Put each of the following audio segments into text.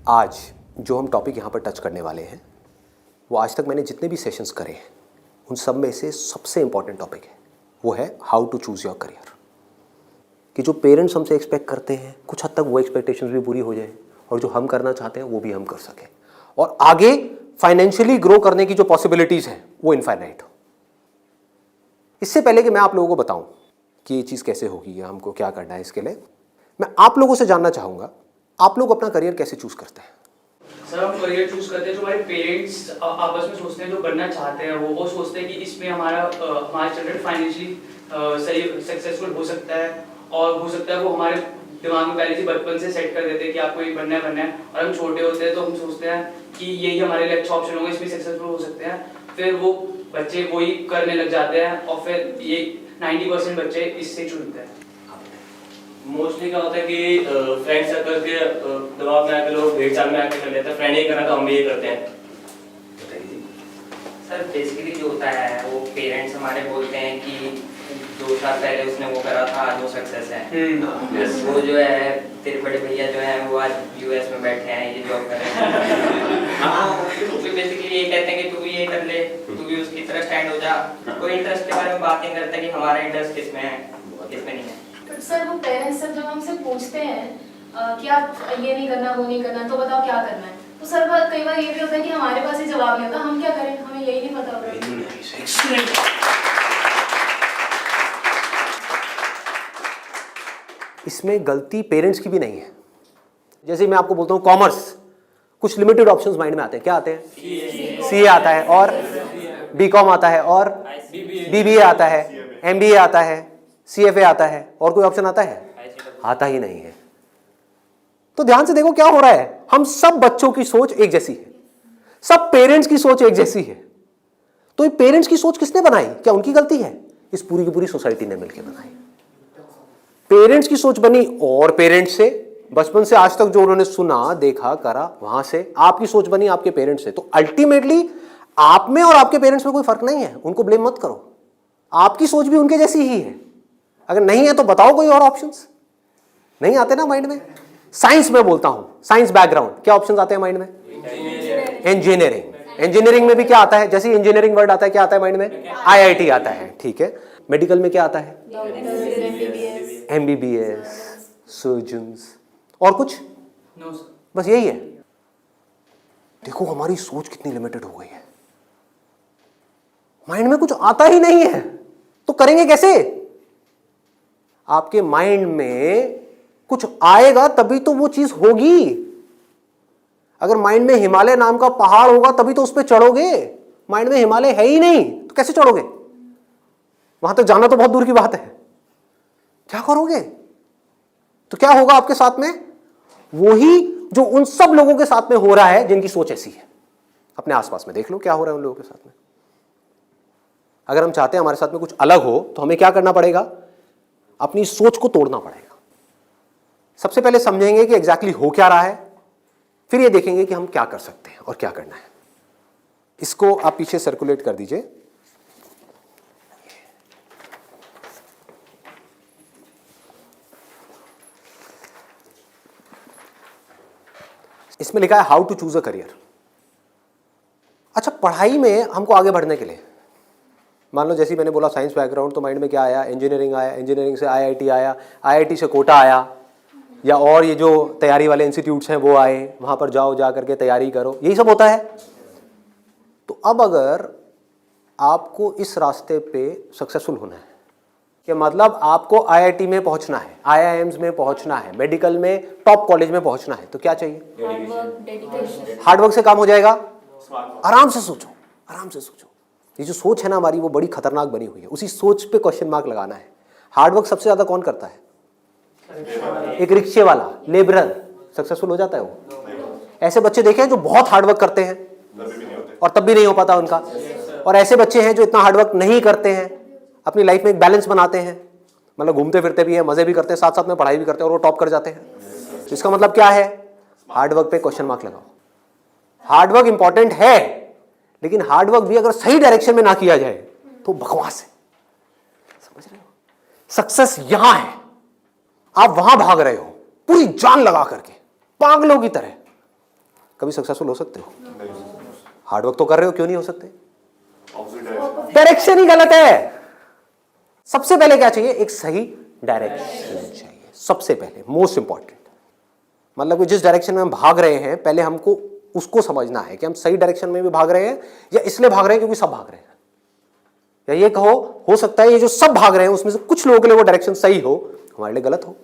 आज जो हम टॉपिक यहाँ पर टच करने वाले हैं वो आज तक मैंने जितने भी सेशंस करे हैं उन सब में से सबसे इम्पॉर्टेंट टॉपिक है, वो है how to choose your career. कि जो पेरेंट्स हमसे एक्सपेक्ट करते हैं कुछ हद तक वो एक्सपेक्टेशंस भी पूरी हो जाए और जो हम करना चाहते हैं वो भी हम कर सकें और आगे फाइनेंशियली ग्रो करने की जो पॉसिबिलिटीज़ हैं वो इनफाइनाइट हो। इससे पहले कि मैं आप लोगों को बताऊं कि ये चीज़ कैसे होगी या हमको क्या करना है, इसके लिए मैं आप लोगों से जानना चाहूँगा आप लोग अपना करियर कैसे चूज़ करते हैं। सर हम करियर चूज करते हैं जो हमारे पेरेंट्स आपस में सोचते हैं, जो बनना चाहते हैं वो सोचते हैं कि इसमें हमारा चिल्ड्रन फाइनेंशियली सही सक्सेसफुल हो सकता है और हो सकता है वो हमारे दिमाग में पहले से बचपन से सेट कर देते हैं कि आपको ये बनना है और हम छोटे होते हैं तो हम सोचते हैं कि यही हमारे लिए अच्छा ऑप्शन होगा, इसमें सक्सेसफुल हो सकते हैं। फिर वो बच्चे वही करने लग जाते हैं और फिर ये 90% बच्चे इससे चुनते हैं। मोस्टली क्या होता है कि फ्रेंड सर्कल के दबाव में आके लोग भेड़-चाल में आके कर लेते हैं, फ्रेंड ये करना तो हम भी ये करते हैं। सर बेसिकली जो होता है वो पेरेंट्स हमारे बोलते हैं कि 2 साल पहले उसने वो करा था, आज वो सक्सेस है। वो जो है तेरे बड़े भैया जो है वो आज यूएस में बैठे हैं, ये जॉब कर रहे हैं। हाँ, तो बेसिकली ये कहते हैं कि तू भी ये कर ले, तू भी उसकी तरह स्टैंड हो जा। कोई इंटरेस्ट के बारे में बात नहीं करता कि हमारा इंटरेस्ट किसमें है किसमें नहीं है। सर वो पेरेंट्स जब हमसे पूछते हैं कि आप ये नहीं करना वो नहीं करना तो बताओ क्या करना है, तो सर कई बार ये भी होता है कि हमारे पास ही जवाब नहीं होता, हम क्या करें, हमें यही नहीं पता होता। इसमें गलती पेरेंट्स की भी नहीं है। जैसे मैं आपको बोलता हूँ कॉमर्स, कुछ लिमिटेड ऑप्शंस माइंड में आते हैं। क्या आते हैं? सीए आता है और बीकॉम आता है और बीबीए आता है, एमबीए आता है, सीएफए आता है, और कोई ऑप्शन आता है? आता ही नहीं है। तो ध्यान से देखो क्या हो रहा है। हम सब बच्चों की सोच एक जैसी है, सब पेरेंट्स की सोच एक जैसी है। तो ये पेरेंट्स की सोच किसने बनाई? क्या उनकी गलती है? इस पूरी की पूरी सोसाइटी ने मिलकर बनाई। पेरेंट्स की सोच बनी और पेरेंट्स से बचपन से आज तक जो उन्होंने सुना देखा करा वहां से आपकी सोच बनी आपके पेरेंट्स से। तो अल्टीमेटली आप में और आपके पेरेंट्स में कोई फर्क नहीं है, उनको ब्लेम मत करो। आपकी सोच भी उनके जैसी ही है। अगर नहीं है तो बताओ कोई और ऑप्शंस। नहीं आते ना माइंड में? साइंस में बोलता हूं, साइंस बैकग्राउंड, क्या ऑप्शंस आते हैं माइंड में? इंजीनियरिंग। इंजीनियरिंग में भी क्या आता है? जैसे इंजीनियरिंग वर्ड आता है क्या आता है माइंड में? आईआईटी आता है। ठीक है। मेडिकल में क्या आता है? एमबीबीएस, सर्जन्स, और कुछ? नो सर, बस यही है। देखो हमारी सोच कितनी लिमिटेड हो गई है। माइंड में कुछ आता ही नहीं है तो करेंगे कैसे? आपके माइंड में कुछ आएगा तभी तो वो चीज होगी। अगर माइंड में हिमालय नाम का पहाड़ होगा तभी तो उस पर चढ़ोगे। माइंड में हिमालय है ही नहीं तो कैसे चढ़ोगे? वहां तक जाना तो बहुत दूर की बात है। क्या करोगे? तो क्या होगा आपके साथ में? वही जो उन सब लोगों के साथ में हो रहा है जिनकी सोच ऐसी है। अपने आसपास में देख लो क्या हो रहा है उन लोगों के साथ में। अगर हम चाहते हैं हमारे साथ में कुछ अलग हो तो हमें क्या करना पड़ेगा? अपनी सोच को तोड़ना पड़ेगा। सबसे पहले समझेंगे कि एग्जैक्टली हो क्या रहा है, फिर ये देखेंगे कि हम क्या कर सकते हैं और क्या करना है। इसको आप पीछे सर्कुलेट कर दीजिए। इसमें लिखा है how to choose a career. अच्छा, पढ़ाई में हमको आगे बढ़ने के लिए मान लो जैसे मैंने बोला साइंस बैकग्राउंड, तो माइंड में क्या आया? इंजीनियरिंग आया, इंजीनियरिंग से आईआईटी आया, आईआईटी से कोटा आया, या और ये जो तैयारी वाले इंस्टीट्यूट्स हैं वो आए, वहाँ पर जाओ, जा करके तैयारी करो, यही सब होता है। तो अब अगर आपको इस रास्ते पे सक्सेसफुल होना है कि मतलब आपको आईआईटी में पहुँचना है, आईआईएम्स में पहुँचना है, मेडिकल में टॉप कॉलेज में पहुँचना है, तो क्या चाहिए? हार्डवर्क से काम हो जाएगा। आराम से सोचो, आराम से सोचो। ये जो सोच है ना हमारी वो बड़ी खतरनाक बनी हुई है। उसी सोच पे क्वेश्चन मार्क लगाना है। हार्डवर्क सबसे ज्यादा कौन करता है? एक रिक्शे वाला, लेबरर सक्सेसफुल हो जाता है वो। ऐसे बच्चे देखे हैं जो बहुत हार्डवर्क करते हैं और तब भी नहीं हो पाता उनका, और ऐसे बच्चे हैं जो इतना हार्डवर्क नहीं करते हैं, अपनी लाइफ में एक बैलेंस बनाते हैं, मतलब घूमते फिरते भी हैं, मजे भी करते हैं, साथ साथ में पढ़ाई भी करते हैं और वो टॉप कर जाते हैं। तो इसका मतलब क्या है? हार्डवर्क पे क्वेश्चन मार्क लगाओ। हार्डवर्क इंपॉर्टेंट है, लेकिन हार्डवर्क भी अगर सही डायरेक्शन में ना किया जाए तो बकवास है। समझ रहे हो? सक्सेस यहां है, आप वहां भाग रहे हो पूरी जान लगा करके पागलों की तरह, कभी सक्सेसफुल हो सकते हो? हार्डवर्क तो कर रहे हो, क्यों नहीं हो सकते? डायरेक्शन ही गलत है। सबसे पहले क्या चाहिए? एक सही डायरेक्शन चाहिए, सबसे पहले, मोस्ट इंपॉर्टेंट। मतलब कि जिस डायरेक्शन में हम भाग रहे हैं, पहले हमको उसको समझना है कि हम सही डायरेक्शन में भी भाग रहे हैं या इसलिए भाग रहे हैं क्योंकि सब भाग रहे हैं। या ये कहो, हो सकता है ये जो सब भाग रहे हैं उसमें से कुछ लोगों के लिए वो डायरेक्शन सही हो, हमारे लिए गलत हो।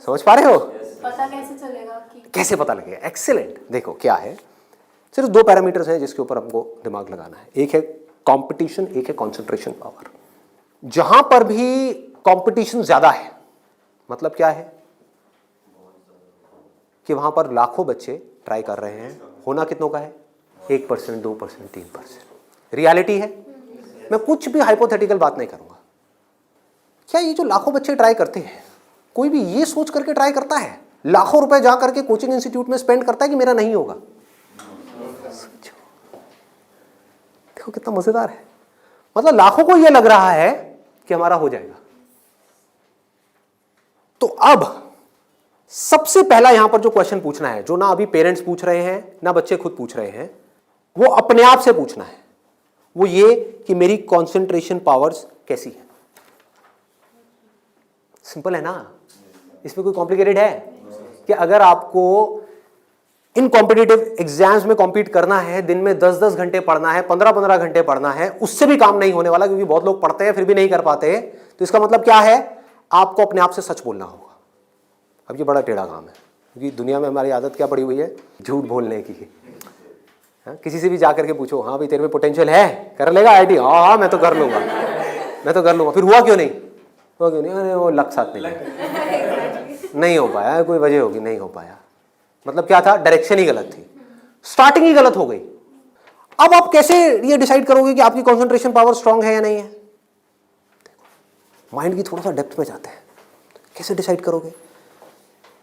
समझ पा रहे हो? पता कैसे चलेगा कि कैसे पता लगेगा? एक्सीलेंट। देखो क्या है, सिर्फ 2 पैरामीटर्स हैं जिसके ऊपर हमको दिमाग लगाना है। एक है कंपटीशन, एक है कंसंट्रेशन पावर। जहां पर भी कंपटीशन ज्यादा है, मतलब क्या है कि वहां पर लाखों बच्चे ट्राई कर रहे हैं, होना कितनों का है? 1%, 2%, 3%। रियलिटी है। मैं कुछ भी हाइपोथेटिकल बात नहीं करूंगा। क्या ये जो लाखों बच्चे ट्राई करते हैं, कोई भी ये सोच करके ट्राई करता है, लाखों रुपए जा करके कोचिंग इंस्टीट्यूट में स्पेंड करता है कि मेरा नहीं होगा? देखो कितना मजेदार है। मतलब लाखों को यह लग रहा है कि हमारा हो जाएगा। तो अब सबसे पहला यहां पर जो क्वेश्चन पूछना है, जो ना अभी पेरेंट्स पूछ रहे हैं ना बच्चे खुद पूछ रहे हैं, वो अपने आप से पूछना है। वो ये कि मेरी कंसंट्रेशन पावर्स कैसी है। सिंपल है ना, इसमें कोई कॉम्प्लिकेटेड है? कि अगर आपको इन कॉम्पिटिटिव एग्जाम्स में कॉम्पीट करना है, दिन में 10-10 घंटे पढ़ना है, 15-15 घंटे पढ़ना है, उससे भी काम नहीं होने वाला, क्योंकि बहुत लोग पढ़ते हैं फिर भी नहीं कर पाते। तो इसका मतलब क्या है? आपको अपने आप से सच बोलना होगा। अब ये बड़ा टेढ़ा काम है, क्योंकि दुनिया में हमारी आदत क्या पड़ी हुई है? झूठ बोलने की। हाँ, किसी से भी जा करके पूछो, हाँ भाई तेरे में पोटेंशियल है, कर लेगा आईटी? हाँ मैं तो कर लूंगा, मैं तो कर लूंगा। फिर हुआ क्यों नहीं? हुआ क्यों नहीं? अरे वो लक साथ नहीं हो पाया, कोई वजह होगी, नहीं हो पाया। मतलब क्या था? डायरेक्शन ही गलत थी, स्टार्टिंग ही गलत हो गई। अब आप कैसे ये डिसाइड करोगे कि आपकी कंसंट्रेशन पावर स्ट्रांग है या नहीं है? माइंड की थोड़ा सा डेप्थ में जाते हैं। कैसे डिसाइड करोगे?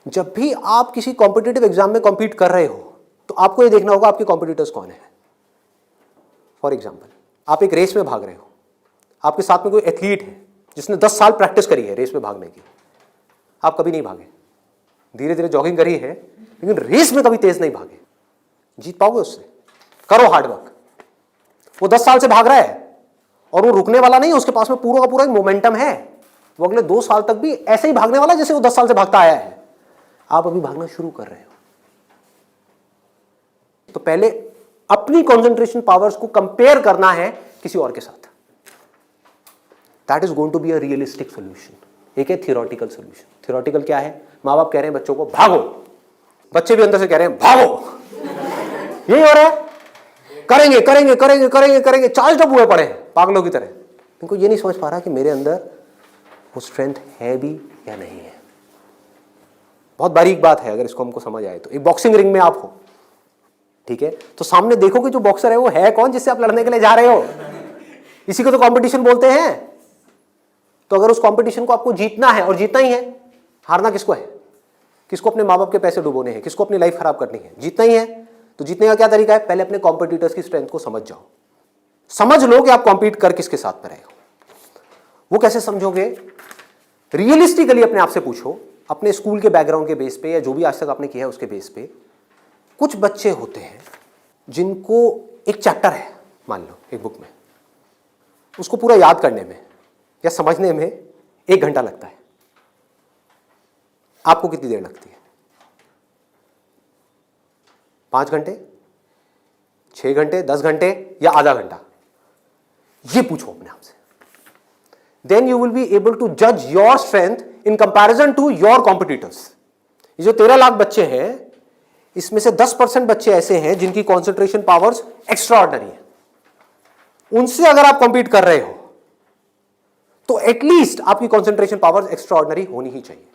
जब भी आप किसी कॉम्पिटिटिव एग्जाम में कॉम्पीट कर रहे हो, तो आपको ये देखना होगा आपके कॉम्पिटिटर्स कौन है। फॉर एग्जाम्पल, आप एक रेस में भाग रहे हो, आपके साथ में कोई एथलीट है जिसने 10 साल प्रैक्टिस करी है रेस में भागने की। आप कभी नहीं भागे, धीरे धीरे जॉगिंग करी है, लेकिन रेस में कभी तेज नहीं भागे। जीत पाओगे उससे? करो हार्डवर्क। वो 10 साल से भाग रहा है और वो रुकने वाला नहीं है, उसके पास में पूरा का पूरा एक मोमेंटम है। वो अगले 2 साल तक भी ऐसे ही भागने वाला है जैसे वो 10 साल से भागता आया है। आप अभी भागना शुरू कर रहे हो, तो पहले अपनी कंसंट्रेशन पावर्स को कंपेयर करना है किसी और के साथ। That is going to be a realistic solution. एक है थियोरेटिकल सोल्यूशन। थियोरेटिकल क्या है? माँ बाप कह रहे हैं बच्चों को भागो, बच्चे भी अंदर से कह रहे हैं भागो। यही हो रहा है, करेंगे करेंगे करेंगे करेंगे करेंगे, चार्ज अप हुए पड़े हैं पागलों की तरह। इनको ये नहीं समझ पा रहा कि मेरे अंदर वो स्ट्रेंथ है भी या नहीं है। बहुत बारीक बात है, अगर इसको हमको समझ आए तो। एक बॉक्सिंग रिंग में आप हो, ठीक है, तो सामने देखो कि जो बॉक्सर है वो है कौन जिससे आप लड़ने के लिए जा रहे हो। इसी को तो कंपटीशन बोलते हैं। तो अगर उस कंपटीशन को आपको जीतना है, और जीतना ही है, हारना किसको है? किसको अपने माँ बाप के पैसे डुबोने हैं? किसको अपनी लाइफ खराब करनी है? जीतना ही है। तो जीतने का क्या तरीका है? पहले अपने कॉम्पिटिटर्स की स्ट्रेंथ को समझ जाओ। समझ लो कि आप कॉम्पीट कर किसके साथ में रहे हो। वो कैसे समझोगे? रियलिस्टिकली अपने आप से पूछो, अपने स्कूल के बैकग्राउंड के बेस पे या जो भी आज तक आपने किया है उसके बेस पे। कुछ बच्चे होते हैं जिनको एक चैप्टर है, मान लो एक बुक में, उसको पूरा याद करने में या समझने में 1 घंटा लगता है। आपको कितनी देर लगती है? 5 घंटे, 6 घंटे, 10 घंटे या आधा घंटा? ये पूछो अपने आप से। Then you will be able to जज your strength in comparison to your competitors. ये जो 13 लाख बच्चे हैं, इसमें से 10% बच्चे ऐसे हैं जिनकी कॉन्सेंट्रेशन पावर्स एक्स्ट्रा ऑर्डिनरी है। उनसे अगर आप कॉम्पीट कर रहे हो तो एटलीस्ट आपकी कॉन्सेंट्रेशन पावर्स एक्स्ट्रा ऑर्डिनरी होनी ही चाहिए।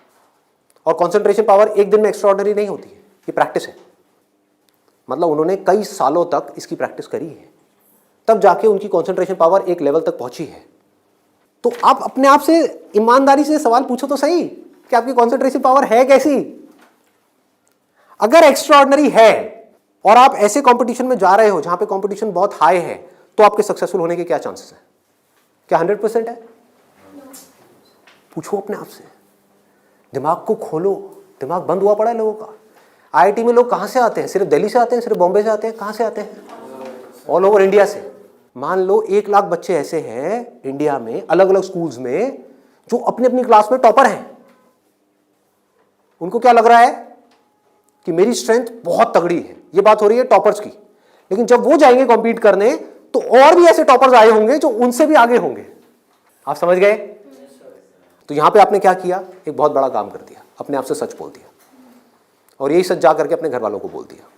और कॉन्सेंट्रेशन पावर एक दिन में एक्स्ट्रा ऑर्डिनरी नहीं होती है, ये प्रैक्टिस है। मतलब उन्होंने कई सालों तक इसकी प्रैक्टिस करी है, तब जाके उनकी कॉन्सेंट्रेशन पावर एक लेवल तक पहुंची है। तो आप अपने आप से ईमानदारी से सवाल पूछो तो सही कि आपकी कॉन्सेंट्रेशन पावर है कैसी। अगर एक्स्ट्रा ऑर्डिनरी है और आप ऐसे कंपटीशन में जा रहे हो जहां पे कंपटीशन बहुत हाई है, तो आपके सक्सेसफुल होने के क्या चांसेस हैं? क्या 100% है? पूछो अपने आप से, दिमाग को खोलो। दिमाग बंद हुआ पड़ा है लोगों का। आईआईटी में लोग कहाँ से आते हैं? सिर्फ दिल्ली से आते हैं, सिर्फ बॉम्बे से आते हैं? कहाँ से आते हैं? ऑल ओवर इंडिया से। मान लो 1 लाख बच्चे ऐसे हैं इंडिया में अलग अलग स्कूल्स में जो अपनी अपनी क्लास में टॉपर हैं। उनको क्या लग रहा है कि मेरी स्ट्रेंथ बहुत तगड़ी है। ये बात हो रही है टॉपर्स की। लेकिन जब वो जाएंगे कॉम्पीट करने तो और भी ऐसे टॉपर्स आए होंगे जो उनसे भी आगे होंगे। आप समझ गए? तो यहां पे आपने क्या किया? एक बहुत बड़ा काम कर दिया, अपने आप से सच बोल दिया और यही सच जा करके अपने घर वालों को बोल दिया।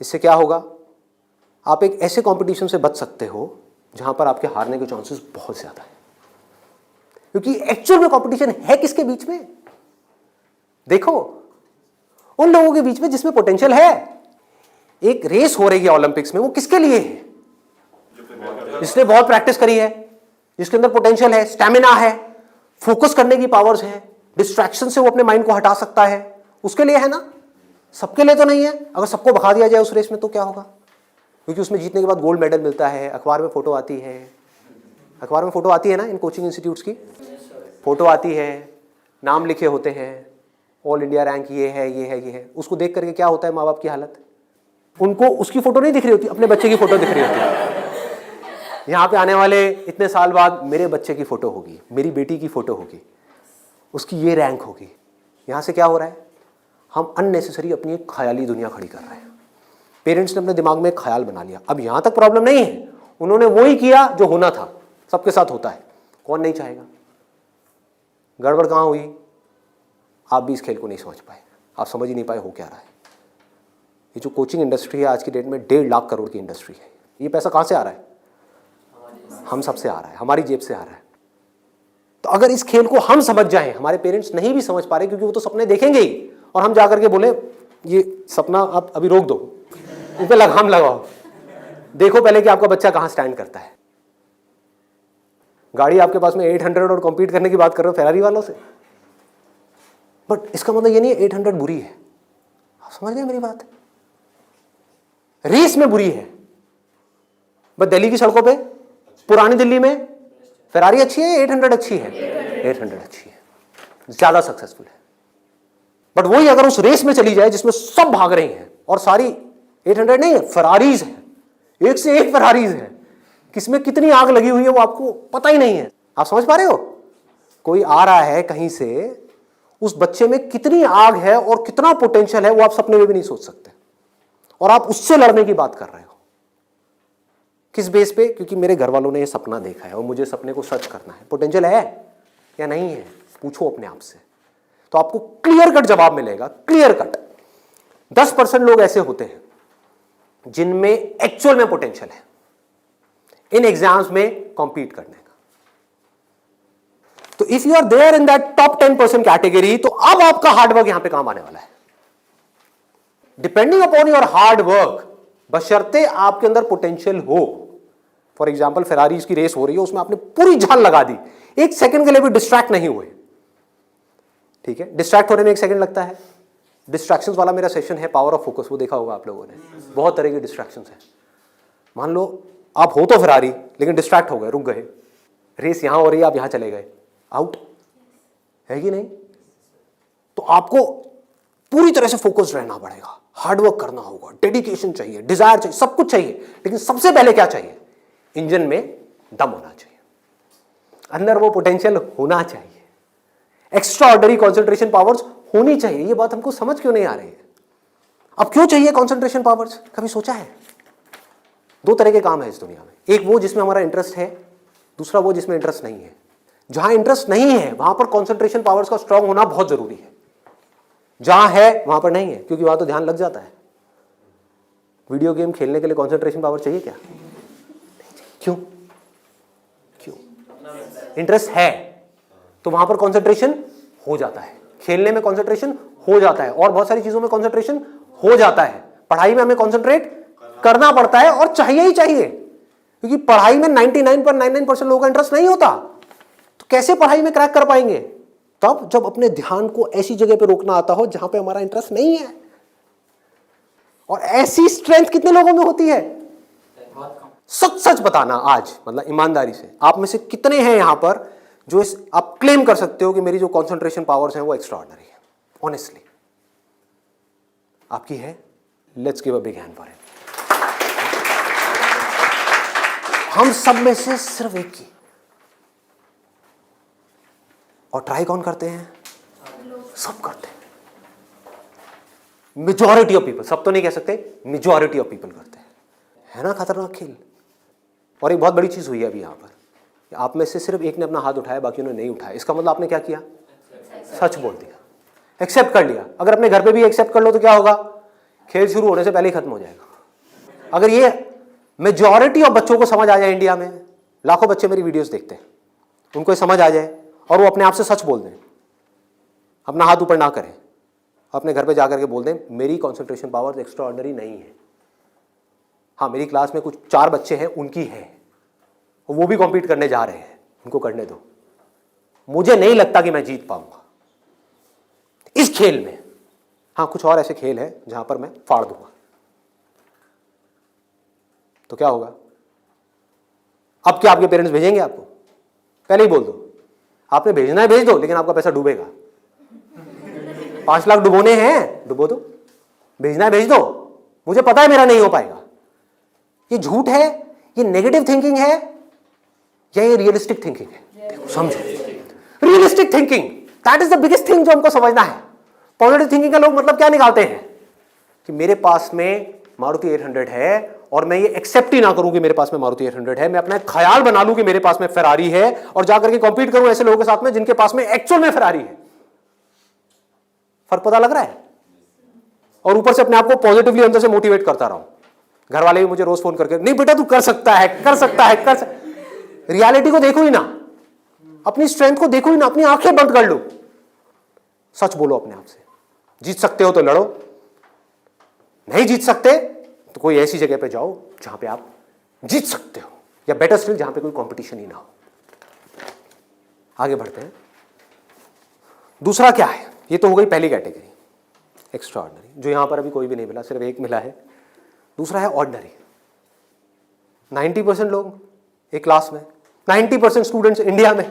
इससे क्या होगा? आप एक ऐसे कंपटीशन से बच सकते हो जहां पर आपके हारने के चांसेस बहुत ज्यादा है, क्योंकि एक्चुअल में कंपटीशन है किसके बीच में? देखो, उन लोगों के बीच में जिसमें पोटेंशियल है। एक रेस हो रही है ओलंपिक्स में, वो किसके लिए है? जिसने बहुत प्रैक्टिस करी है, जिसके अंदर पोटेंशियल है, स्टैमिना है, फोकस करने की पावर्स है, डिस्ट्रैक्शन से वो अपने माइंड को हटा सकता है, उसके लिए है ना। सबके लिए तो नहीं है। अगर सबको भगा दिया जाए उस रेस में तो क्या होगा? क्योंकि उसमें जीतने के बाद गोल्ड मेडल मिलता है, अखबार में फोटो आती है। अखबार में फोटो आती है ना, इन कोचिंग इंस्टीट्यूट्स की फोटो आती है, नाम लिखे होते हैं, ऑल इंडिया रैंक ये है, ये है, ये है। उसको देख करके क्या होता है माँ बाप की हालत? उनको उसकी फोटो नहीं दिख रही होती, अपने बच्चे की फोटो दिख रही होती है। यहाँ पे आने वाले इतने साल बाद मेरे बच्चे की फोटो होगी, मेरी बेटी की फोटो होगी, उसकी ये रैंक होगी। यहाँ से क्या हो रहा है? हम अननेसेसरी अपनी एक ख्याली दुनिया खड़ी कर रहे हैं। पेरेंट्स ने अपने दिमाग में एक ख्याल बना लिया। अब यहाँ तक प्रॉब्लम नहीं है, उन्होंने वो ही किया जो होना था। सबके साथ होता है, कौन नहीं चाहेगा? गड़बड़ कहाँ हुई? आप भी इस खेल को नहीं समझ पाए, आप समझ ही नहीं पाए हो क्या रहा है। ये जो कोचिंग इंडस्ट्री है आज की डेट में 1.5 लाख करोड़ की इंडस्ट्री है। ये पैसा कहाँ से आ रहा है? हम सबसे आ रहा है, हमारी जेब से आ रहा है। तो अगर इस खेल को हम समझ जाएं, हमारे पेरेंट्स नहीं भी समझ पा रहे क्योंकि वो तो सपने देखेंगे ही, और हम जाकर के बोले ये सपना आप अभी रोक दो, उस पर लगाम लगाओ, देखो पहले कि आपका बच्चा कहाँ स्टैंड करता है। गाड़ी आपके पास में 800 और कॉम्पीट करने की बात कर रहे हो फेरारी वालों से, बट इसका मतलब ये नहीं है 800 बुरी है। आप समझ गए मेरी बात? रेस में बुरी है, बट दिल्ली की सड़कों पे, पुरानी दिल्ली में फेरारी अच्छी है, 800 अच्छी है? 800 अच्छी है, ज्यादा सक्सेसफुल है। बट वही अगर उस रेस में चली जाए जिसमें सब भाग रही हैं और सारी 800 नहीं है, फरारीज है, एक से एक फरारीज है, किसमें कितनी आग लगी हुई है वो आपको पता ही नहीं है। आप समझ पा रहे हो? कोई आ रहा है कहीं से, उस बच्चे में कितनी आग है और कितना पोटेंशियल है वो आप सपने में भी नहीं सोच सकते, और आप उससे लड़ने की बात कर रहे हो। किस बेस पे? क्योंकि मेरे घर वालों ने ये सपना देखा है और मुझे सपने को सच करना है। पोटेंशियल है या नहीं है? पूछो अपने आप से, तो आपको क्लियर कट जवाब मिलेगा। क्लियर कट 10% लोग ऐसे होते हैं जिनमें एक्चुअल में पोटेंशियल है इन एग्जाम्स में कॉम्पीट करने का। तो if you are there in that top 10% category, तो अब आपका हार्डवर्क यहां पे काम आने वाला है। Depending upon your hard work, बशर्ते आपके अंदर पोटेंशियल हो। फॉर एग्जाम्पल फेरारीज की रेस हो रही है, उसमें आपने पूरी जान लगा दी, एक सेकंड के लिए भी डिस्ट्रैक्ट नहीं हुए। ठीक है, डिस्ट्रैक्ट होने में 1 सेकंड लगता है। डिस्ट्रैक्शंस वाला मेरा सेशन है पावर ऑफ फोकस, वो देखा होगा आप लोगों ने। बहुत तरह की डिस्ट्रैक्शंस है। मान लो आप हो तो फेरारी, लेकिन डिस्ट्रैक्ट हो गए, रुक गए, रेस यहां हो रही है, आप यहां चले गए, आउट है कि नहीं? तो आपको पूरी तरह से फोकस्ड रहना पड़ेगा, हार्डवर्क करना होगा, डेडिकेशन चाहिए, डिजायर चाहिए, सब कुछ चाहिए। लेकिन सबसे पहले क्या चाहिए? इंजन में दम होना चाहिए, अंदर वो पोटेंशियल होना चाहिए, एक्स्ट्रा ऑर्डिनरी कॉन्सेंट्रेशन पावर्स होनी चाहिए। ये बात हमको समझ क्यों नहीं आ रही है? अब क्यों चाहिए कॉन्सेंट्रेशन पावर्स? कभी सोचा है? 2 तरह के काम है इस दुनिया में, एक वो जिसमें हमारा इंटरेस्ट है, दूसरा वो जिसमें इंटरेस्ट नहीं है। जहां इंटरेस्ट नहीं है वहां पर कॉन्सेंट्रेशन पावर्स का स्ट्रांग होना बहुत जरूरी है, जहां है वहां पर नहीं है, क्योंकि वहां तो ध्यान लग जाता है। वीडियो गेम खेलने के लिए कॉन्सेंट्रेशन पावर चाहिए क्या? क्यों? क्यों? इंटरेस्ट है तो वहां पर कॉन्सेंट्रेशन हो जाता है, खेलने में कॉन्सेंट्रेशन हो जाता है, और बहुत सारी चीजों में कॉन्सेंट्रेशन हो जाता है। पढ़ाई में हमें कॉन्सेंट्रेट करना पड़ता है, और चाहिए ही चाहिए, क्योंकि पढ़ाई में 99.99% लोगों का इंटरेस्ट नहीं होता। तो कैसे पढ़ाई में क्रैक कर पाएंगे? तब जब अपने ध्यान को ऐसी जगह पे रोकना आता हो जहां पे हमारा इंटरेस्ट नहीं है। और ऐसी स्ट्रेंथ कितने लोगों में होती है? सच सच बताना आज, मतलब ईमानदारी से, आप में से कितने हैं यहां पर जो आप क्लेम कर सकते हो कि मेरी जो कॉन्सेंट्रेशन पावर्स हैं वो एक्स्ट्रा ऑर्डिनरी है? ऑनेस्टली आपकी है, let's give a big hand for it. हम सब में से सिर्फ एक की, और ट्राई कौन करते हैं? सब करते हैं। मेजॉरिटी ऑफ पीपल, सब तो नहीं कह सकते, मेजॉरिटी ऑफ पीपल करते हैं। है ना खतरनाक खेल। और एक बहुत बड़ी चीज हुई है अभी यहां पर, आप में से सिर्फ एक ने अपना हाथ उठाया, बाकी ने नहीं उठाया। इसका मतलब आपने क्या किया? सच बोल दिया, एक्सेप्ट कर लिया। अगर अपने घर पे भी एक्सेप्ट कर लो तो क्या होगा? खेल शुरू होने से पहले ही खत्म हो जाएगा। अगर ये मेजॉरिटी ऑफ बच्चों को समझ आ जाए, इंडिया में लाखों बच्चे मेरी वीडियोस देखते हैं, उनको ये समझ आ जाए और वो अपने आप से सच बोल दें, अपना हाथ ऊपर ना करें, अपने घर पे जाकर के बोल दें मेरी कंसंट्रेशन पावर एक्स्ट्रा ऑर्डिनरी नहीं है। हाँ, मेरी क्लास में कुछ 4 बच्चे हैं, उनकी है, और वो भी कॉम्पीट करने जा रहे हैं, उनको करने दो। मुझे नहीं लगता कि मैं जीत पाऊंगा इस खेल में। हाँ, कुछ और ऐसे खेल हैं जहां पर मैं फाड़ दूंगा, तो क्या होगा? अब क्या आपके पेरेंट्स भेजेंगे आपको? पहले ही बोल दो, आपने भेजना है भेज दो, लेकिन आपका पैसा डूबेगा। 5 लाख डुबोने हैं, डुबो दो। भेजना है भेज दो, मुझे पता है मेरा नहीं हो पाएगा। ये झूठ है, ये नेगेटिव थिंकिंग है, या ये रियलिस्टिक थिंकिंग है? समझो, realistic thinking, that is the biggest thing जो हमको समझना है। पॉजिटिव थिंकिंग का लोग मतलब क्या निकालते हैं कि मेरे पास में मारुति 800 है, और मैं ये एक्सेप्ट ही ना करूं कि मेरे पास में मारुति 800 है, मैं अपना एक ख्याल बना लूं कि मेरे पास में फेरारी है, और जाकर के कॉम्पीट करूं ऐसे लोगों के साथ में जिनके पास में एक्चुअल में फेरारी है। फर्क पता लग रहा है? और ऊपर से अपने आप को पॉजिटिवली अंदर से मोटिवेट करता रहा हूं। घर वाले भी मुझे रोज फोन करके, नहीं बेटा तू कर सकता है, कर सकता है, कर सकता। रियलिटी को देखो ही ना, अपनी स्ट्रेंथ को देखो ही ना, अपनी आंखें बंद कर लो, सच बोलो अपने आप से। जीत सकते हो तो लड़ो, नहीं जीत सकते तो कोई ऐसी जगह पे जाओ जहां पे आप जीत सकते हो, या बेटर स्टिल जहां पे कोई कंपटीशन ही ना हो। आगे बढ़ते हैं। दूसरा क्या है? ये तो हो गई पहली कैटेगरी, एक्स्ट्रा ऑर्डिनरी, जो यहां पर अभी कोई भी नहीं मिला, सिर्फ एक मिला है। दूसरा है ऑर्डिनरी। 90% लोग एक क्लास में, 90% स्टूडेंट्स इंडिया में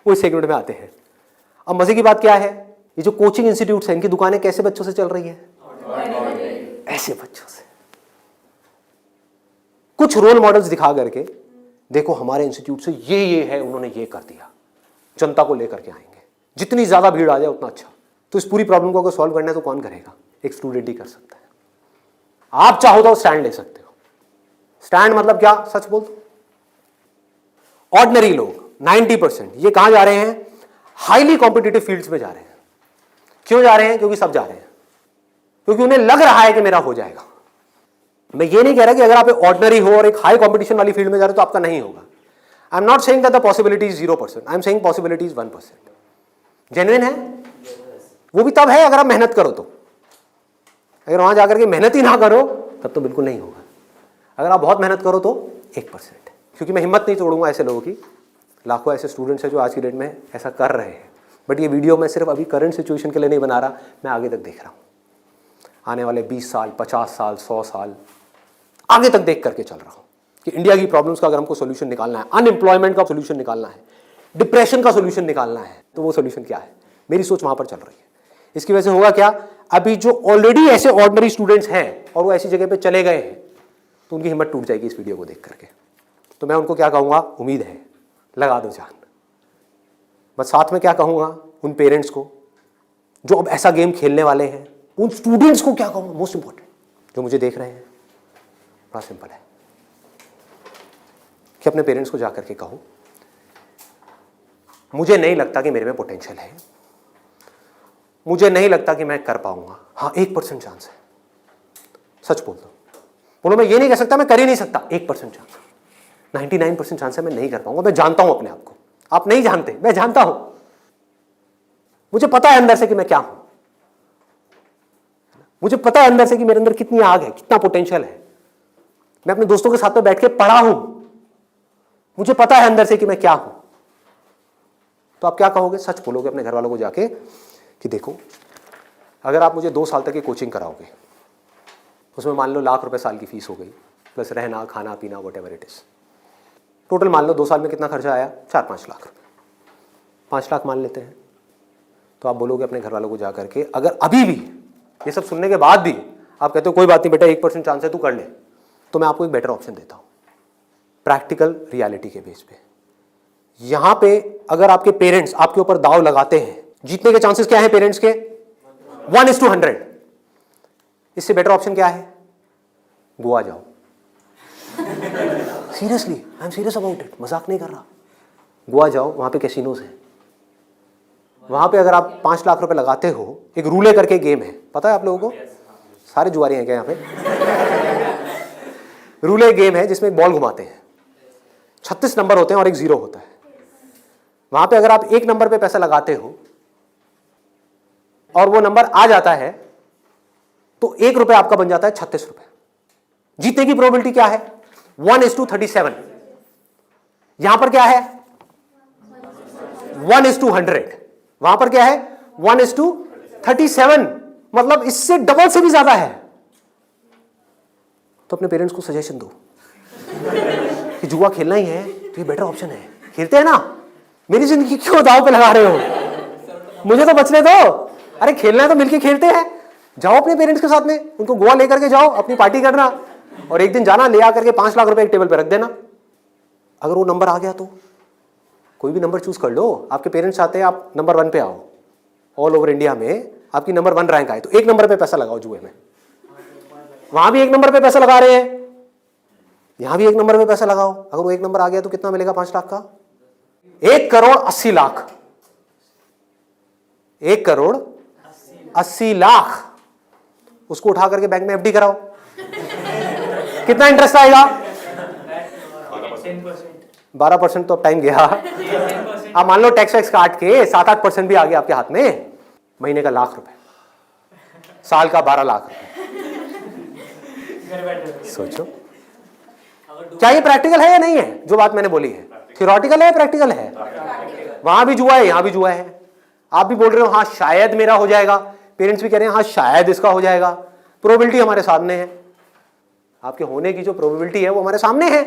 वो इस सेगमेंट में आते हैं। अब मजे की बात क्या है, ये जो कोचिंग इंस्टीट्यूट्स हैं, इनकी दुकानें कैसे बच्चों से चल रही है? ऐसे बच्चों से। कुछ रोल मॉडल्स दिखा करके, देखो हमारे इंस्टीट्यूट से ये है, उन्होंने ये कर दिया, जनता को लेकर के आएंगे। जितनी ज्यादा भीड़ आ जाए उतना अच्छा। तो इस पूरी प्रॉब्लम को अगर सॉल्व करना है तो कौन करेगा? एक स्टूडेंट ही कर सकता है। आप चाहो तो स्टैंड ले सकते हो। स्टैंड मतलब क्या? सच बोल दो। ऑर्डिनरी लोग 90% ये कहां जा रहे हैं? हाईली कॉम्पिटिटिव फील्ड्स में जा रहे हैं। क्यों जा रहे हैं? क्योंकि सब जा रहे हैं, क्योंकि उन्हें लग रहा है कि मेरा हो जाएगा। मैं ये नहीं कह रहा कि अगर आप ऑर्डिनरी हो और एक हाई कॉम्पिटिशन वाली फील्ड में जा रहे हो तो आपका नहीं होगा। I am not saying that the possibility is 0%, I am saying possibility is 1%। Genuine है वो भी तब है अगर आप मेहनत करो तो। अगर वहां जाकर के मेहनत ही ना करो तब तो बिल्कुल नहीं होगा। अगर आप बहुत मेहनत करो तो 1%। क्योंकि मैं हिम्मत नहीं तोड़ूंगा ऐसे लोगों की। लाखों ऐसे स्टूडेंट्स हैं जो आज की डेट में ऐसा कर रहे हैं। बट ये वीडियो मैं सिर्फ अभी करंट सिचुएशन के लिए नहीं बना रहा, मैं आगे तक देख रहा हूँ। आने वाले 20 साल, 50 साल, 100 साल आगे तक देख करके चल रहा हूँ कि इंडिया की प्रॉब्लम्स का अगर हमको सोल्यूशन निकालना है, अनएम्प्लॉयमेंट का सोल्यूशन निकालना है, डिप्रेशन का सोल्यूशन निकालना है, तो वो सोल्यूशन क्या है? मेरी सोच वहां पर चल रही है। इसकी वजह से होगा क्या? अभी जो ऑलरेडी ऐसे ऑर्डिनरी स्टूडेंट्स हैं और वो ऐसी जगह पे चले गए हैं, तो उनकी हिम्मत टूट जाएगी इस वीडियो को देख करके। तो मैं उनको क्या कहूँगा? उम्मीद है, लगा दो जान। बस साथ में क्या कहूँगा उन पेरेंट्स को जो अब ऐसा गेम खेलने वाले हैं, उन स्टूडेंट्स को क्या कहूँगा? मोस्ट इंपॉर्टेंट जो मुझे देख रहे हैं, बड़ा सिंपल है कि अपने पेरेंट्स को जाकर के कहो मुझे नहीं लगता कि मेरे में पोटेंशियल है, मुझे नहीं लगता कि मैं कर पाऊंगा। हाँ, 1% चांस है। सच बोल दो। बोलो मैं ये नहीं कह सकता मैं कर ही नहीं सकता, 1% चांस, 99% चांस है मैं नहीं कर पाऊंगा। मैं जानता हूं अपने आप को, आप नहीं जानते, मैं जानता हूं। मुझे पता है अंदर से कि मैं क्या हूं, मुझे पता है अंदर से कि मेरे अंदर कितनी आग है, कितना पोटेंशियल है। मैं अपने दोस्तों के साथ में बैठ के पढ़ा हूं, मुझे पता है अंदर से कि मैं क्या हूं। तो आप क्या कहोगे? सच बोलोगे अपने घर वालों को जाके कि देखो अगर आप मुझे 2 साल तक की कोचिंग कराओगे, उसमें मान लो ₹1,00,000 साल की फीस हो गई, प्लस रहना खाना पीना what ever it is, total मान लो 2 साल में कितना खर्चा आया? 4-5 लाख रुपए। 5 लाख मान लेते हैं। तो आप बोलोगे अपने घर वालों को जाकर के, अगर अभी भी ये सब सुनने के बाद भी आप कहते हो कोई बात नहीं बेटा 1% चांस है तू कर ले, तो मैं आपको एक बेटर ऑप्शन देता हूँ प्रैक्टिकल रियलिटी के बेस पे। यहां पे अगर आपके पेरेंट्स आपके ऊपर दाव लगाते हैं, जीतने के चांसेस क्या है पेरेंट्स के? 1:100। इससे बेटर ऑप्शन क्या है? गोवा जाओ। Seriously, I am serious about it, मजाक नहीं कर रहा। गोवा जाओ, वहां पे कैसीनोज हैं। वहां पे अगर आप 5 लाख रुपए लगाते हो, एक रूले करके गेम है, पता है आप लोगों को? सारे जुआरी हैं क्या यहाँ पे? रूले गेम है जिसमें एक बॉल घुमाते हैं, 36 नंबर होते हैं और एक 0 होता है। वहां पे अगर आप 1 नंबर पे पैसा लगाते हो और वो नंबर आ जाता है तो 1 रुपए आपका बन जाता है 36 रुपए। जीतने की प्रोबेबिलिटी क्या है? 1:37। यहां पर क्या है? 1:100। वहां पर क्या है? 1:37, मतलब इससे डबल से भी ज्यादा है। तो अपने पेरेंट्स को सजेशन दो कि जुआ खेलना ही है तो ये बेटर ऑप्शन है, खेलते हैं ना। मेरी जिंदगी क्यों दांव पे लगा रहे हो? मुझे तो बचने दो। अरे खेलना है तो मिलके खेलते हैं। जाओ अपने पेरेंट्स के साथ में, उनको गोवा लेकर के जाओ, अपनी पार्टी करना, और एक दिन जाना ले आकर के 5 लाख रुपए एक टेबल पे रख देना। अगर वो नंबर आ गया तो कोई भी नंबर चूज कर लो। आपके पेरेंट्स चाहते हैं आप नंबर 1 पे आओ, ऑल ओवर इंडिया में आपकी नंबर 1 रैंक आए, तो 1 नंबर पे पैसा लगाओ जुए में। वहां भी 1 नंबर पे पैसा लगा रहे हैं, यहां भी 1 नंबर पे पैसा लगाओ। अगर वो 1 नंबर आ गया तो कितना मिलेगा? 5 लाख का 1,80,00,000। 1,80,00,000 उसको उठा करके बैंक में एफडी कराओ। कितना इंटरेस्ट आएगा? 12%। तो अब टाइम गया। आप मान लो टैक्स वैक्स काट के 7-8% भी आ गया आपके हाथ में, महीने का 1,00,000 रुपए, साल का 12 लाख रुपए। सोचो क्या ये प्रैक्टिकल है या नहीं है? जो बात मैंने बोली है थियोरेटिकल है, प्रैक्टिकल है। वहां भी जुआ है, यहां भी जुआ है। आप भी बोल रहे हो हाँ शायद मेरा हो जाएगा, पेरेंट्स भी कह रहे हैं हाँ शायद इसका हो जाएगा। प्रोबेबिलिटी हमारे सामने है, आपके होने की जो प्रोबेबिलिटी है वो हमारे सामने है।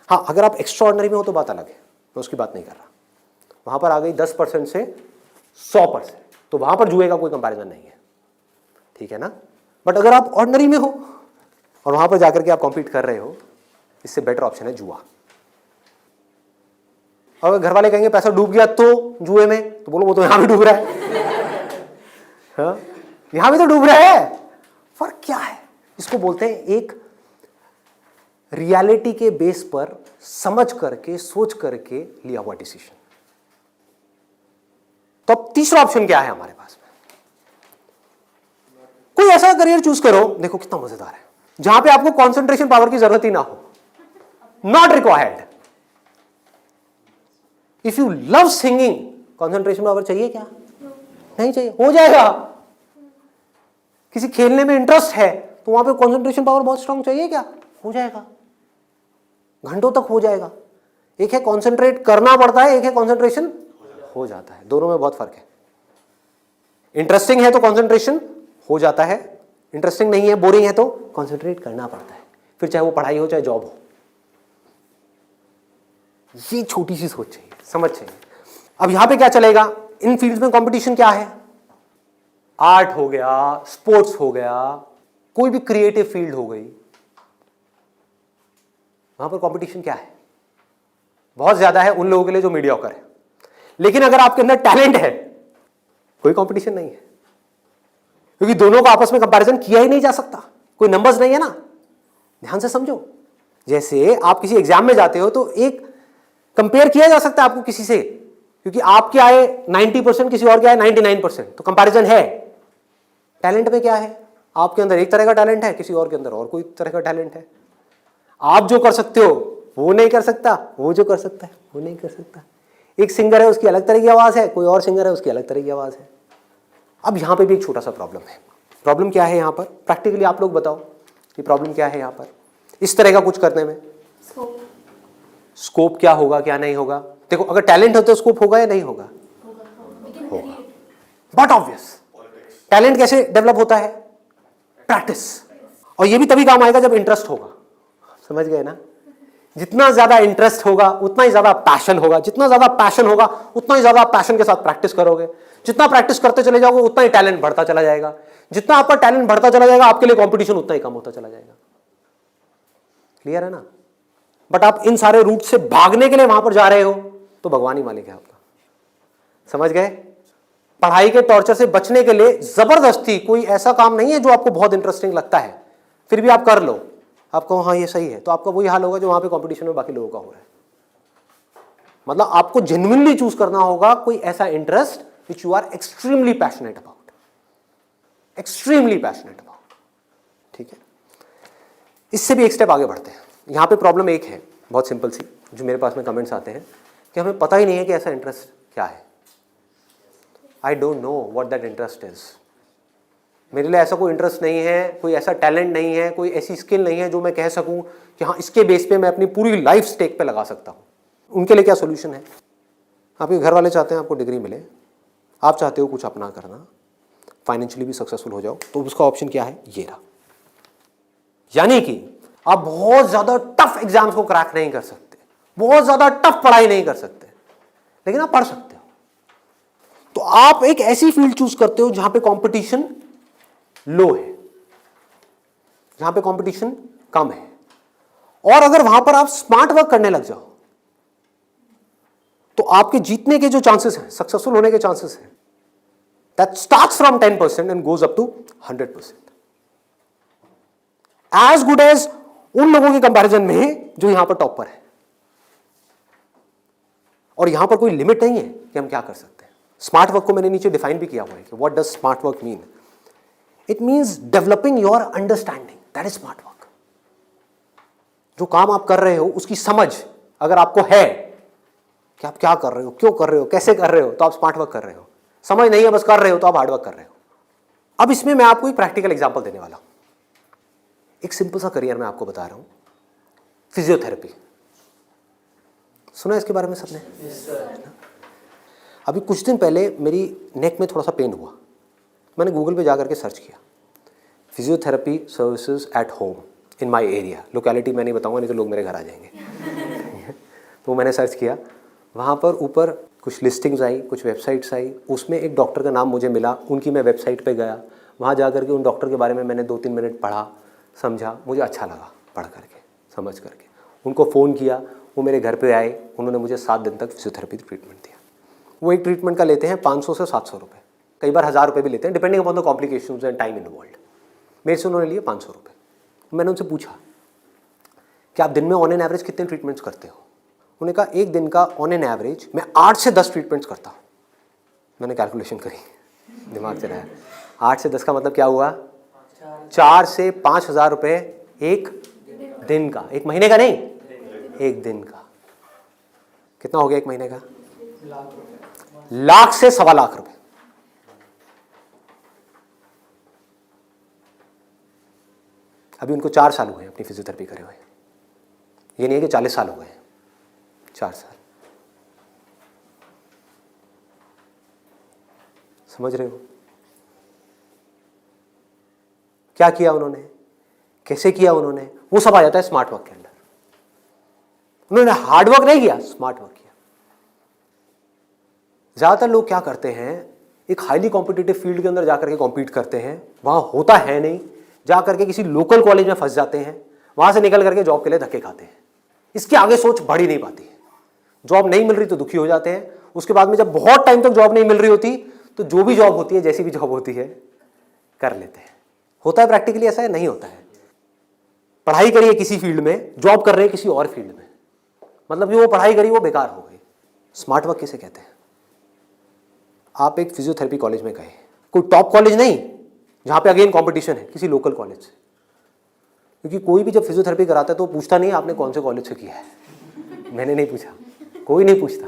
हाँ अगर आप एक्स्ट्राऑर्डिनरी में हो तो बात अलग है, मैं उसकी बात नहीं कर रहा। वहां पर आ गई 10% से 100%, तो वहां पर जुए का कोई कंपैरिजन नहीं है, ठीक है ना। बट अगर आप ऑर्डिनरी में हो और वहां पर जाकर के आप कॉम्पीट कर रहे हो, इससे बेटर ऑप्शन है जुआ। और घर वाले कहेंगे पैसा डूब गया तो जुए में, तो बोलो वो तो यहां भी डूब रहा है। हाँ? यहां भी तो डूब रहा है। फर्क क्या है? इसको बोलते हैं एक रियलिटी के बेस पर समझ करके सोच करके लिया हुआ डिसीजन। तो अब तीसरा ऑप्शन क्या है हमारे पास में? कोई ऐसा करियर चूज करो, देखो कितना मजेदार है, जहां पे आपको कंसंट्रेशन पावर की जरूरत ही ना हो, not required. If you love singing, concentration power चाहिए क्या? नहीं चाहिए, हो जाएगा। किसी खेलने में इंटरेस्ट है तो वहां पे कंसंट्रेशन पावर बहुत स्ट्रांग चाहिए क्या? हो जाएगा, घंटों तक हो जाएगा। एक है कंसंट्रेट करना पड़ता है, एक है कंसंट्रेशन हो जाता है। दोनों में बहुत फर्क है। इंटरेस्टिंग है तो कंसंट्रेशन हो जाता है, इंटरेस्टिंग नहीं है, बोरिंग है तो कंसंट्रेट करना पड़ता है, फिर चाहे वो पढ़ाई हो चाहे जॉब हो। ये छोटी सी सोच चाहिए, समझ चाहिए। अब यहां पे क्या चलेगा? इन फील्ड्स में कंपटीशन क्या है? आर्ट हो गया, स्पोर्ट्स हो गया, कोई भी क्रिएटिव फील्ड हो गई, वहां पर कंपटीशन क्या है? बहुत ज्यादा है उन लोगों के लिए जो मीडियोकर है। लेकिन अगर आपके अंदर टैलेंट है, कोई कंपटीशन नहीं है, क्योंकि दोनों को आपस में कंपैरिजन किया ही नहीं जा सकता, कोई नंबर्स नहीं है ना। ध्यान से समझो, जैसे आप किसी एग्जाम में जाते हो तो एक कंपेयर किया जा सकता है आपको किसी से, क्योंकि आपके आए 90%, किसी और के आए 99%, तो कंपैरिजन है। टैलेंट में क्या है? आपके अंदर एक तरह का टैलेंट है, किसी और के अंदर और कोई तरह का टैलेंट है। आप जो कर सकते हो वो नहीं कर सकता, वो जो कर सकता है वो नहीं कर सकता। एक सिंगर है उसकी अलग तरह की आवाज है, कोई और सिंगर है उसकी अलग तरह की आवाज है। अब यहां पे भी एक छोटा सा प्रॉब्लम है। प्रॉब्लम क्या है यहां पर? प्रैक्टिकली आप लोग बताओ कि प्रॉब्लम क्या है यहां पर इस तरह का कुछ करने में? स्कोप क्या होगा, क्या नहीं होगा? देखो अगर टैलेंट हो तो स्कोप होगा या नहीं होगा? होगा। बट ऑब्वियस, टैलेंट कैसे डेवलप होता है? प्रैक्टिस। और ये भी तभी काम आएगा जब इंटरेस्ट होगा। समझ गए ना? जितना ज्यादा इंटरेस्ट होगा उतना ही ज्यादा पैशन होगा, जितना ज्यादा पैशन होगा उतना ही ज्यादा पैशन के साथ प्रैक्टिस करोगे, जितना प्रैक्टिस करते चले जाओगे उतना ही टैलेंट बढ़ता चला जाएगा, जितना आपका टैलेंट बढ़ता चला जाएगा आपके लिए कंपटीशन उतना ही कम होता चला जाएगा। क्लियर है ना? बट आप इन सारे रूट से भागने के लिए वहां पर जा रहे हो तो भगवान ही मालिक है आपका। समझ गए? पढ़ाई के टॉर्चर से बचने के लिए जबरदस्ती कोई ऐसा काम नहीं है जो आपको बहुत इंटरेस्टिंग लगता है फिर भी आप कर लो, आप कहो हाँ ये सही है, तो आपका वही हाल होगा जो वहां पे कंपटीशन में बाकी लोगों का हो रहा है। मतलब आपको जेन्युइनली चूज करना होगा कोई ऐसा interest which you are extremely passionate about, extremely passionate about. ठीक है, इससे भी एक स्टेप आगे बढ़ते हैं। यहां पे प्रॉब्लम एक है बहुत सिंपल सी, जो मेरे पास में कमेंट्स आते हैं कि हमें पता ही नहीं है कि ऐसा इंटरेस्ट क्या है। I don't know what that interest is. मेरे लिए ऐसा कोई इंटरेस्ट नहीं है, कोई ऐसा टैलेंट नहीं है, कोई ऐसी स्किल नहीं है जो मैं कह सकूं कि हाँ इसके बेस पे मैं अपनी पूरी लाइफ स्टेक पे लगा सकता हूं। उनके लिए क्या सोल्यूशन है? आपके घर वाले चाहते हैं आपको डिग्री मिले, आप चाहते हो कुछ अपना करना, फाइनेंशियली भी सक्सेसफुल हो जाओ, तो उसका ऑप्शन क्या है? ये रहा। यानी कि आप बहुत ज्यादा टफ एग्जाम्स को क्रैक नहीं कर सकते, बहुत ज्यादा टफ पढ़ाई नहीं कर सकते, लेकिन आप पढ़ सकते हो। तो आप एक ऐसी फील्ड चूज करते हो जहां पे कंपटीशन लो है, जहां पे कंपटीशन कम है, और अगर वहां पर आप स्मार्ट वर्क करने लग जाओ तो आपके जीतने के जो चांसेस हैं, सक्सेसफुल होने के चांसेस हैं, that starts from 10% and goes up to 100%, as good as उन लोगों के कंपैरिजन में जो यहां पर टॉपर है। और यहां पर कोई लिमिट नहीं है कि हम क्या कर सकते हैं। स्मार्ट वर्क को मैंने नीचे डिफाइन भी किया हुआ है कि what does smart work mean. It means developing your understanding, that is smart work. जो काम आप कर रहे हो उसकी समझ अगर आपको है कि आप क्या कर रहे हो, क्यों कर रहे हो, कैसे कर रहे हो, तो आप स्मार्ट वर्क कर रहे हो। समझ नहीं है बस कर रहे हो तो आप हार्ड वर्क कर रहे हो। अब इसमें मैं आपको एक प्रैक्टिकल एग्जांपल देने वाला हूं। एक सिंपल सा करियर मैं आपको बता रहा हूं, फिजियोथेरेपी। सुना इसके बारे में सबने? अभी कुछ दिन पहले मेरी नेक में थोड़ा सा पेन हुआ, मैंने गूगल पे जाकर के सर्च किया physiotherapy services at home in my area. Locality मैं नहीं बताऊंगा, नहीं तो लोग मेरे घर आ जाएंगे। तो मैंने सर्च किया, वहाँ पर ऊपर कुछ लिस्टिंग्स आई, कुछ वेबसाइट्स आई, उसमें एक डॉक्टर का नाम मुझे मिला, उनकी मैं वेबसाइट पे गया, वहाँ जा करके उन डॉक्टर के बारे में मैंने 2-3 मिनट पढ़ा, समझा, मुझे अच्छा लगा पढ़ करके, समझ करके। उनको फ़ोन किया, वो मेरे घर पे आए, उन्होंने मुझे 7 दिन तक फिजियोथेरेपी ट्रीटमेंट दिया। वो एक ट्रीटमेंट का लेते हैं 500 से 700 रुपये, कई बार 1000 रुपये भी लेते हैं, depending upon the complications and time involved. मेरे से उन्होंने लिए 500 रुपये। मैंने उनसे पूछा कि आप दिन में ऑन एन एवरेज कितने ट्रीटमेंट्स करते हो? उन्होंने कहा एक दिन का ऑन एन एवरेज मैं 8 से 10 ट्रीटमेंट्स करता हूँ। मैंने कैलकुलेशन करी, दिमाग चलाया, 8 से 10 का मतलब क्या हुआ? 4 से 5,000 रुपये एक दिन का, एक महीने का नहीं, एक दिन का। कितना हो गया एक महीने का? लाख से 1.25 लाख रुपए। अभी उनको 4 साल हुए अपनी फिजियोथेरेपी करे हुए, ये नहीं है कि 40 साल हो गए, 4 साल। समझ रहे हो क्या किया उन्होंने, कैसे किया उन्होंने? वो सब आ जाता है स्मार्ट वर्क के अंदर। उन्होंने हार्ड वर्क नहीं किया, स्मार्ट वर्क किया। ज्यादातर लोग क्या करते हैं, एक हाईली कॉम्पिटिटिव फील्ड के अंदर जाकर के कॉम्पीट करते हैं, वहां होता है नहीं, जाकर के किसी लोकल कॉलेज में फंस जाते हैं, वहां से निकल करके जॉब के लिए धक्के खाते हैं। इसके आगे सोच बढ़ ही नहीं पाती है। जॉब नहीं मिल रही तो दुखी हो जाते हैं, उसके बाद में जब बहुत टाइम तक जॉब नहीं मिल रही होती तो जो भी जॉब होती है, जैसी भी जॉब होती है, कर लेते हैं। होता है प्रैक्टिकली ऐसा है? नहीं होता है। पढ़ाई करिए किसी फील्ड में, जॉब कर रहे हैं किसी और फील्ड में, मतलब जो वो पढ़ाई करी वो बेकार हो गई। स्मार्ट वर्क किसे कहते हैं? आप एक फिजियोथेरेपी कॉलेज में गए, कोई टॉप कॉलेज नहीं जहां पे अगेन कंपटीशन है, किसी लोकल कॉलेज से। क्योंकि कोई भी जब फिजियोथेरेपी कराता है तो पूछता नहीं आपने कौन से कॉलेज से किया है। मैंने नहीं पूछा, कोई नहीं पूछता।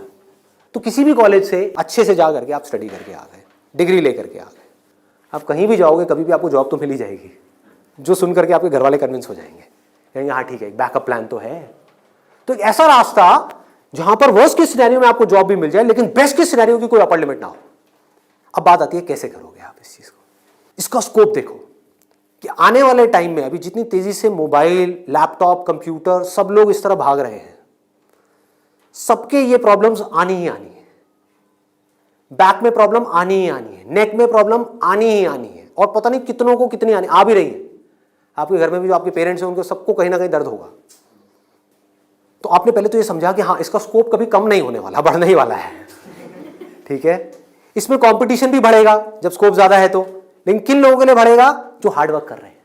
तो किसी भी कॉलेज से अच्छे से जा करके आप स्टडी करके आ गए, डिग्री लेकर के आ गए, आप कहीं भी जाओगे कभी भी आपको जॉब तो मिल ही जाएगी, जो सुन करके आपके घर वाले कन्विंस हो जाएंगे, कहेंगे हाँ ठीक है, बैकअप प्लान तो है। तो एक ऐसा रास्ता जहां पर वर्स्ट केस सिनेरियो में आपको जॉब भी मिल जाए, लेकिन बेस्ट केस सिनेरियो की कोई अपर लिमिट ना हो। अब बात आती है कैसे करोगे आप इस चीज को। इसका स्कोप देखो, कि आने वाले टाइम में अभी जितनी तेजी से मोबाइल, लैपटॉप, कंप्यूटर सब लोग इस तरह भाग रहे हैं, सबके ये प्रॉब्लम्स आनी ही आनी है। बैक में प्रॉब्लम आनी ही आनी है, नेक में प्रॉब्लम आनी ही आनी है, और पता नहीं कितनों को कितनी आनी आ भी रही है। आपके घर में भी जो आपके पेरेंट्स हैं उनको सबको कहीं ना कहीं दर्द होगा। तो आपने पहले तो ये समझा कि हाँ, इसका स्कोप कभी कम नहीं होने वाला, बढ़ने ही वाला है। ठीक है, इसमें कंपटीशन भी बढ़ेगा जब स्कोप ज्यादा है तो, लेकिन किन लोगों के लिए बढ़ेगा? जो हार्ड वर्क कर रहे हैं,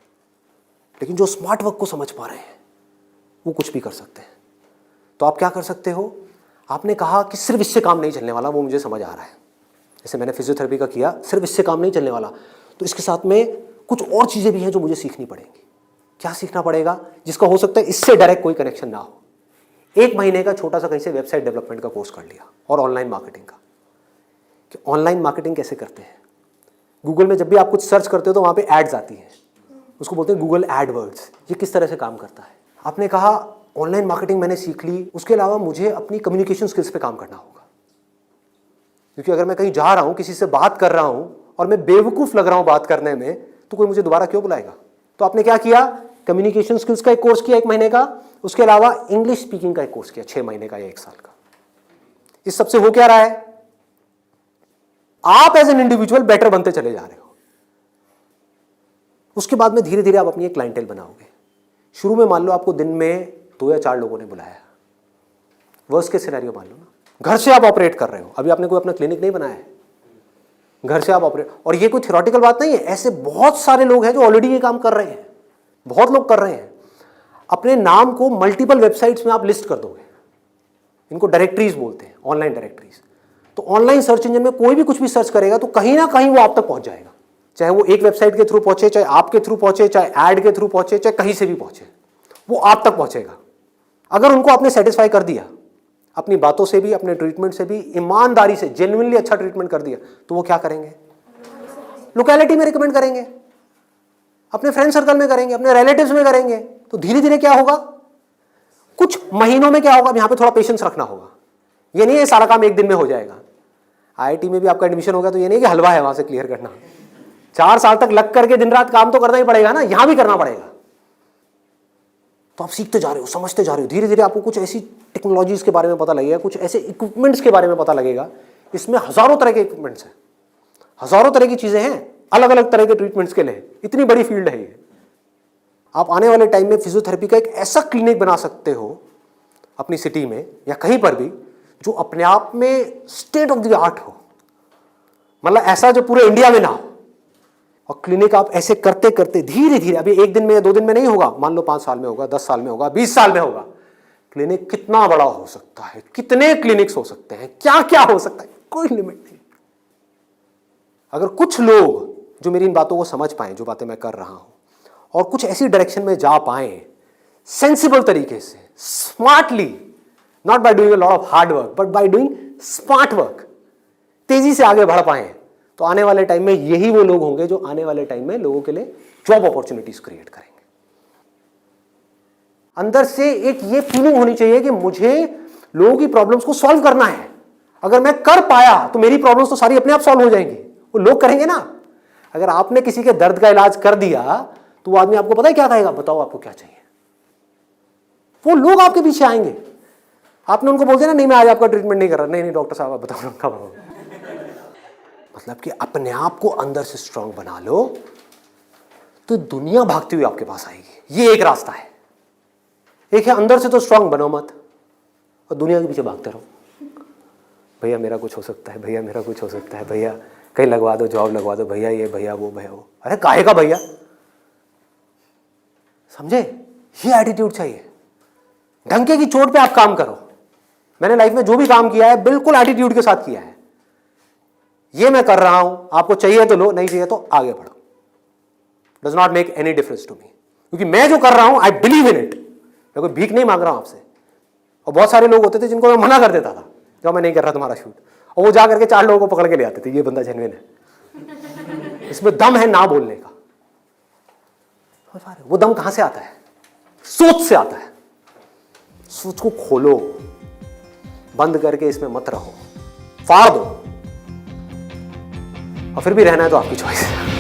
लेकिन जो स्मार्ट वर्क को समझ पा रहे हैं वो कुछ भी कर सकते हैं। तो आप क्या कर सकते हो? आपने कहा कि सिर्फ इससे काम नहीं चलने वाला, वो मुझे समझ आ रहा है, जैसे मैंने फिजियोथेरेपी का किया, सिर्फ इससे काम नहीं चलने वाला, तो इसके साथ में कुछ और चीजें भी हैं जो मुझे सीखनी पड़ेंगी। क्या सीखना पड़ेगा? जिसका हो सकता है इससे डायरेक्ट कोई कनेक्शन ना हो। 1 महीने का छोटा सा कहीं से वेबसाइट डेवलपमेंट का कोर्स कर लिया, और ऑनलाइन मार्केटिंग का, कि ऑनलाइन मार्केटिंग कैसे करते हैं। गूगल में जब भी आप कुछ सर्च करते हो तो वहाँ पे एड्स आती हैं, उसको बोलते हैं गूगल एडवर्ड्स। ये किस तरह से काम करता है? आपने कहा ऑनलाइन मार्केटिंग मैंने सीख ली, उसके अलावा मुझे अपनी कम्युनिकेशन स्किल्स पे काम करना होगा, क्योंकि अगर मैं कहीं जा रहा हूँ, किसी से बात कर रहा हूँ और मैं बेवकूफ़ लग रहा हूँ बात करने में, तो कोई मुझे दोबारा क्यों बुलाएगा? तो आपने क्या किया? कम्युनिकेशन स्किल्स का एक कोर्स किया 1 महीने का, उसके अलावा इंग्लिश स्पीकिंग का एक कोर्स किया 6 महीने का या 1 साल का। इस सबसे हो क्या रहा है? आप एज एन इंडिविजुअल बेटर बनते चले जा रहे हो। उसके बाद में धीरे धीरे आप अपनी एक क्लाइंटेल बनाओगे। शुरू में मान लो आपको दिन में 2 या 4 लोगों ने बुलाया, वर्स्ट केस सिनेरियो मान लो ना, घर से आप ऑपरेट कर रहे हो, अभी आपने कोई अपना क्लिनिक नहीं बनाया है, घर से आप ऑपरेट, और ये कोई थ्योरेटिकल बात नहीं है, ऐसे बहुत सारे लोग हैं जो ऑलरेडी ये काम कर रहे हैं, बहुत लोग कर रहे हैं। अपने नाम को मल्टीपल वेबसाइट्स में आप लिस्ट कर दोगे, इनको डायरेक्टरीज बोलते हैं, ऑनलाइन डायरेक्टरीज। तो ऑनलाइन सर्च इंजन में कोई भी कुछ भी सर्च करेगा तो कहीं ना कहीं वो आप तक पहुंच जाएगा, चाहे वो एक वेबसाइट के थ्रू पहुंचे, चाहे आपके थ्रू पहुंचे, चाहे ऐड के थ्रू पहुंचे, चाहे कहीं से भी पहुंचे, वो आप तक पहुंचेगा। अगर उनको आपने सेटिस्फाई कर दिया, अपनी बातों से भी, अपने ट्रीटमेंट से भी, ईमानदारी से, जेन्युइनली अच्छा ट्रीटमेंट कर दिया, तो वो क्या करेंगे? लोकेलिटी में रिकमेंड करेंगे, अपने फ्रेंड सर्कल में करेंगे, अपने रिलेटिव्स में करेंगे। तो धीरे धीरे क्या होगा? कुछ महीनों में क्या होगा? यहां पे थोड़ा पेशेंस रखना होगा। ये नहीं है सारा काम 1 दिन में हो जाएगा। आईआईटी में भी आपका एडमिशन हो गया तो ये नहीं कि हलवा है वहां से क्लियर करना, 4 साल तक लग करके दिन रात काम तो करना ही पड़ेगा ना, यहां भी करना पड़ेगा। तो आप सीखते जा रहे हो, समझते जा रहे हो, धीरे धीरे आपको कुछ ऐसी टेक्नोलॉजीज के बारे में पता लगेगा, कुछ ऐसे इक्विपमेंट्स के बारे में पता लगेगा। इसमें हजारों तरह के इक्विपमेंट्स हैं, हजारों तरह की चीजें हैं, अलग अलग तरह के ट्रीटमेंट्स के लिए। इतनी बड़ी फील्ड है ये। आप आने वाले टाइम में फिजियोथेरेपी का एक ऐसा क्लिनिक बना सकते हो अपनी सिटी में या कहीं पर भी, जो अपने आप में स्टेट ऑफ द आर्ट हो, मतलब ऐसा जो पूरे इंडिया में ना हो। और क्लिनिक आप ऐसे करते करते धीरे धीरे, अभी 1 दिन में या 2 दिन में नहीं होगा, मान लो 5 साल में होगा, 10 साल में होगा, 20 साल में होगा। क्लिनिक कितना बड़ा हो सकता है, कितने क्लिनिक्स हो सकते हैं, क्या क्या हो सकता है, कोई लिमिट नहीं। अगर कुछ लोग जो मेरी इन बातों को समझ पाए, जो बातें मैं कर रहा हूं, और कुछ ऐसी डायरेक्शन में जा पाए सेंसिबल तरीके से, smartly, not by doing a lot of hard work but by doing smart work, तेजी से आगे बढ़ पाए, तो आने वाले टाइम में यही वो लोग होंगे जो आने वाले टाइम में लोगों के लिए जॉब अपॉर्चुनिटीज क्रिएट करेंगे। अंदर से एक ये फीलिंग होनी चाहिए कि मुझे लोगों की प्रॉब्लम्स को सॉल्व करना है। अगर मैं कर पाया तो मेरी प्रॉब्लम्स तो सारी अपने आप सॉल्व हो जाएंगी, वो लोग करेंगे ना। अगर आपने किसी के दर्द का इलाज कर दिया तो वो आदमी आपको पता है क्या कहेगा? बताओ आपको क्या चाहिए। वो लोग आपके पीछे आएंगे। आपने उनको बोल दिया ना, नहीं मैं आज आपका ट्रीटमेंट नहीं कर रहा, नहीं डॉक्टर साहब आप बताओ कब आओ। मतलब कि अपने आप को अंदर से स्ट्रांग बना लो तो दुनिया भागती हुई आपके पास आएगी। ये एक रास्ता है। एक है अंदर से तो स्ट्रांग बनो मत और दुनिया के पीछे भागते रहो। भैया मेरा कुछ हो सकता है, भैया मेरा कुछ हो सकता है, भैया कहीं लगवा दो, जॉब लगवा दो, भैया ये भैया वो भैया वो। अरे काहे का भैया, समझे? ये एटीट्यूड चाहिए। डंके की चोट पे आप काम करो। मैंने लाइफ में जो भी काम किया है बिल्कुल एटीट्यूड के साथ किया है। ये मैं कर रहा हूं, आपको चाहिए तो लो, नहीं चाहिए तो आगे बढ़ो। Does not make any difference to me, क्योंकि मैं जो कर रहा हूं आई बिलीव इन इट। मैं कोई भीख नहीं मांग रहा हूं आपसे। और बहुत सारे लोग होते थे जिनको मैं मना कर देता था, जो मैं नहीं कर रहा तुम्हारा शूट, और वो जा करके 4 लोगों को पकड़ के ले आते थे, ये बंदा जेन्युइन है, इसमें दम है ना बोलने का। वो दम कहां से आता है? सोच से आता है। सोच को खोलो, बंद करके इसमें मत रहो, फाड़ दो। और फिर भी रहना है तो आपकी चॉइस है।